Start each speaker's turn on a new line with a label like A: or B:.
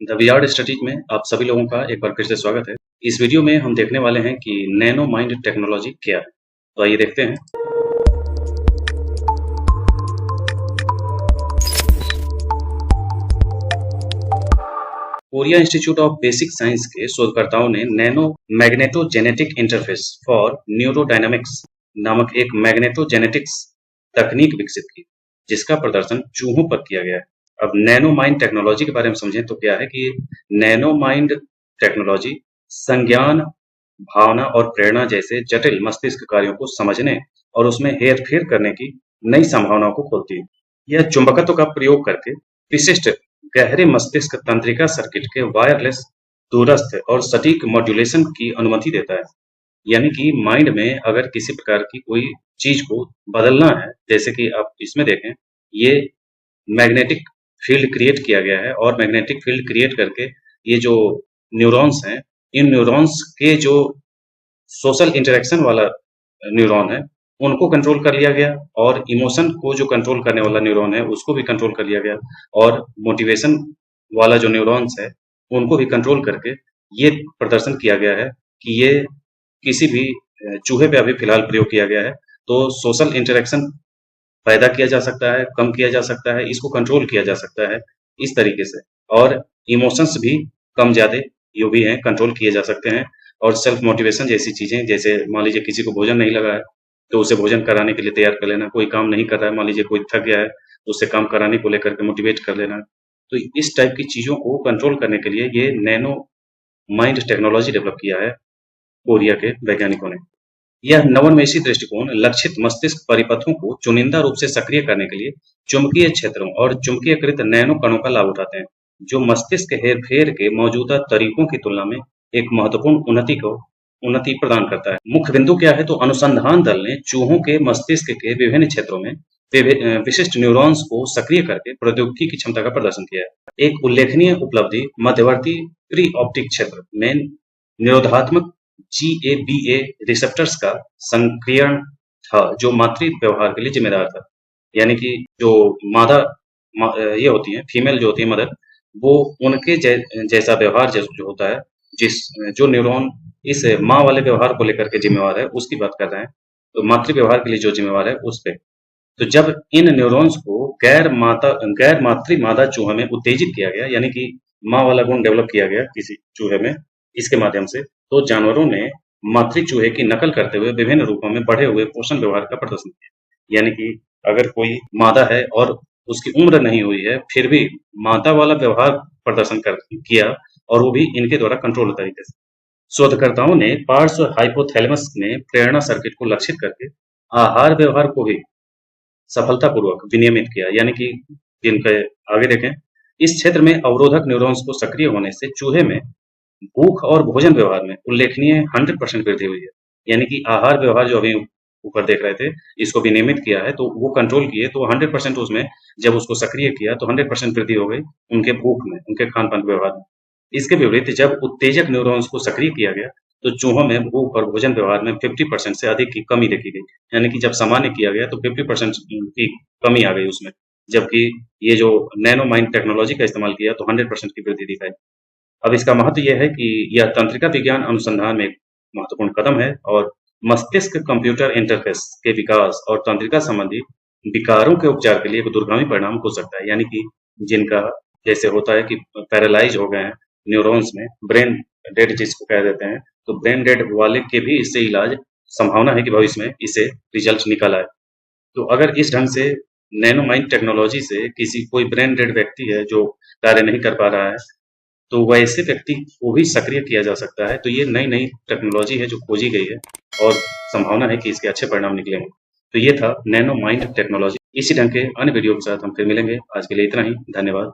A: The VR studies में आप सभी लोगों का एक बार फिर से स्वागत है। इस वीडियो में हम देखने वाले हैं कि नैनो माइंड टेक्नोलॉजी क्या है। तो आइए देखते हैं। Korea institute of basic science के शोधकर्ताओं ने नैनो मैग्नेटोजेनेटिक इंटरफेस फॉर न्यूरोडायनामिक्स नामक एक मैग्नेटोजेनेटिक्स तकनीक विकसित की, जिसका प्रदर्शन चूहों पर किया गया है। अब नैनो माइंड टेक्नोलॉजी के बारे में समझें तो क्या है कि नैनो माइंड टेक्नोलॉजी संज्ञान, भावना और प्रेरणा जैसे जटिल मस्तिष्क कार्यों को समझने और उसमें हेरफेर करने की नई संभावनाओं को खोलती है। यह चुंबकत्व का प्रयोग करके विशिष्ट गहरे मस्तिष्क तंत्रिका सर्किट के वायरलेस, दूरस्थ और सटीक मॉड्यूलेशन की अनुमति देता है। यानी कि माइंड में अगर किसी प्रकार की कोई चीज को बदलना है, जैसे कि आप इसमें देखें, ये मैग्नेटिक फील्ड क्रिएट किया गया है और मैग्नेटिक फील्ड क्रिएट करके ये जो न्यूरॉन्स हैं, इन न्यूरॉन्स के जो सोशल इंटरेक्शन वाला न्यूरॉन है, उनको कंट्रोल कर लिया गया और इमोशन को जो कंट्रोल करने वाला न्यूरॉन है, उसको भी कंट्रोल कर लिया गया और मोटिवेशन वाला जो न्यूरॉन्स है, उनको भी कंट्रोल करके ये प्रदर्शन किया गया है कि ये किसी भी चूहे पे अभी फिलहाल प्रयोग किया गया है। तो सोशल इंटरेक्शन पैदा किया जा सकता है, कम किया जा सकता है, इसको कंट्रोल किया जा सकता है इस तरीके से। और इमोशंस भी कम ज़्यादा जो भी हैं कंट्रोल किए जा सकते हैं। और सेल्फ मोटिवेशन जैसी चीज़ें, जैसे मान लीजिए किसी को भोजन नहीं लगा है, तो उसे भोजन कराने के लिए तैयार कर लेना। कोई काम नहीं कर रहा है, मान लीजिए कोई थक गया है, तो उससे काम कराने को लेकर के मोटिवेट कर लेना। तो इस टाइप की चीज़ों को कंट्रोल करने के लिए ये नैनो माइंड टेक्नोलॉजी डेवलप किया है कोरिया के वैज्ञानिकों ने। यह नवोन्मेषी दृष्टिकोण लक्षित मस्तिष्क परिपथों को चुनिंदा रूप से सक्रिय करने के लिए चुंबकीय क्षेत्रों और चुंबकीयकृत नैनो कणों का लाभ उठाते हैं, जो मस्तिष्क हेरफेर के मौजूदा तरीकों की तुलना में एक महत्वपूर्ण उन्नति प्रदान करता है। मुख्य बिंदु क्या है? तो अनुसंधान दल ने चूहों के मस्तिष्क के विभिन्न क्षेत्रों में विशिष्ट न्यूरॉन्स को सक्रिय करके प्रौद्योगिकी की क्षमता का प्रदर्शन किया है। एक उल्लेखनीय उपलब्धि मध्यवर्ती प्री ऑप्टिक क्षेत्र में निरोधात्मक GABA रिसेप्टर्स का संक्रियण था, जो मातृ व्यवहार के लिए जिम्मेदार था। यानी कि जो ये होती हैं, फीमेल जो होती है मदर, वो उनके जैसा व्यवहार जो होता है, जो न्यूरॉन इस माँ वाले व्यवहार को लेकर के जिम्मेवार है, उसकी बात कर रहे हैं। तो मातृ व्यवहार के लिए जो जिम्मेवार है उस पे। तो जब इन न्यूरॉन्स को गैर मातृ मादा चूहे में उत्तेजित किया गया, यानी कि माँ वाला गुण डेवलप किया गया किसी चूहे में इसके माध्यम से, तो जानवरों ने मातृ चूहे की नकल करते हुए विभिन्न रूपों में बढ़े हुए पोषण व्यवहार का प्रदर्शन किया। यानी कि अगर कोई मादा है और उसकी उम्र नहीं हुई है, फिर भी माता वाला व्यवहार प्रदर्शन किया, और वो भी इनके द्वारा कंट्रोल तरीके से। शोधकर्ताओं ने पार्श्व हाइपोथैलेमस में प्रेरणा सर्किट को लक्षित करके आहार व्यवहार को भी सफलतापूर्वक विनियमित किया। यानी कि जिनके आगे देखें, इस क्षेत्र में अवरोधक न्यूरॉन्स को सक्रिय होने से चूहे में भूख और भोजन व्यवहार में उल्लेखनीय 100% वृद्धि हुई है। यानी कि आहार व्यवहार जो अभी ऊपर देख रहे थे, इसको विनियमित किया है, तो वो कंट्रोल किए, तो 100% उसमें जब उसको सक्रिय किया तो 100% वृद्धि हो गई उनके भूख में, उनके खान-पान व्यवहार में। इसके विपरीत जब उत्तेजक न्यूरॉन्स को सक्रिय किया गया, तो चूहों में भूख और भोजन व्यवहार में 50% से अधिक की कमी देखी गई। यानी कि जब सामान्य किया गया तो 50% की कमी आ गई उसमें, जबकि ये जो नैनो माइंड टेक्नोलॉजी का इस्तेमाल किया तो 100% की वृद्धि दिखाई। अब इसका महत्व यह है कि यह तंत्रिका विज्ञान अनुसंधान में एक महत्वपूर्ण कदम है और मस्तिष्क कंप्यूटर इंटरफेस के विकास और तंत्रिका संबंधी विकारों के उपचार के लिए एक दूरगामी परिणाम हो सकता है। यानी कि जिनका जैसे होता है कि पैरालाइज हो गए हैं न्यूरॉन्स में, ब्रेन डेड जिसको कह देते हैं, तो ब्रेन डेड वाले के भी इससे इलाज संभावना है कि भविष्य में इससे रिजल्ट निकल आए। तो अगर इस ढंग से नैनो माइंड टेक्नोलॉजी से कोई ब्रेन डेड व्यक्ति है जो कार्य नहीं कर पा रहा है, तो वैसे व्यक्ति को भी सक्रिय किया जा सकता है। तो ये नई टेक्नोलॉजी है जो खोजी गई है और संभावना है कि इसके अच्छे परिणाम निकलेंगे। तो ये था नैनो माइंड टेक्नोलॉजी। इसी ढंग के अन्य वीडियो के साथ हम फिर मिलेंगे। आज के लिए इतना ही। धन्यवाद।